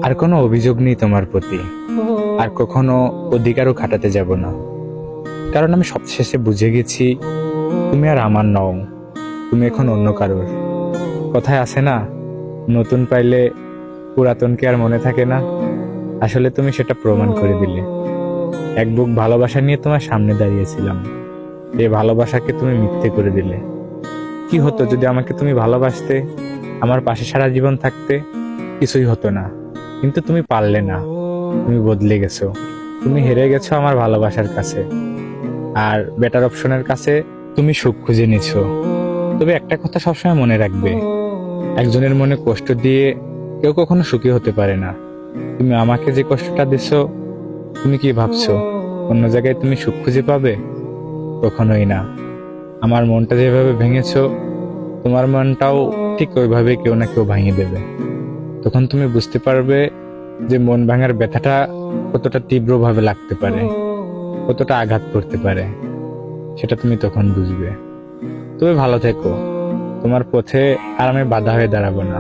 আর কোনো অভিযোগ নেই তোমার প্রতি, আর কখনো অধিকারও খাটাতে যাব না। কারণ আমি সবশেষে বুঝে গেছি তুমি আর আমার নও, তুমি এখন অন্য কারোর। কথায় আছে না, নতুন পাইলে পুরাতনকে আর মনে থাকে না। আসলে তুমি সেটা প্রমাণ করে দিলে। এক বুক ভালোবাসা নিয়ে তোমার সামনে দাঁড়িয়েছিলাম, এই ভালোবাসাকে তুমি মিথ্যে করে দিলে। কি হতো যদি আমাকে তুমি ভালোবাসতে, আমার পাশে সারা জীবন থাকতে? কিছুই হতো না। কিন্তু তুমি পারলে না, তুমি বদলে গেছো। তুমি হেরে গেছো আমার ভালোবাসার কাছে, আর বেটার অপশনের কাছে তুমি সুখ খুঁজে নিছো। তবে একটা কথা সবসময় মনে রাখবে, একজনের মনে কষ্ট দিয়ে কেউ কখনো সুখী হতে পারে না। তুমি আমাকে যে কষ্টটা দিছো, তুমি কি ভাবছো অন্য জায়গায় তুমি সুখ খুঁজে পাবে? কখনোই না। আমার মনটা যেভাবে ভেঙেছো, তোমার মনটাও ঠিক ওইভাবে কেউ না কেউ ভাঙিয়ে দেবে। তখন তুমি বুঝতে পারবে যে মন ভাঙার ব্যথাটা কতটা তীব্রভাবে লাগতে পারে, কতটা আঘাত করতে পারে। সেটা তুমি তখন বুঝবে। তুমি ভালো থেকো, তোমার পথে আর আমি বাধা হয়ে দাঁড়াবো না।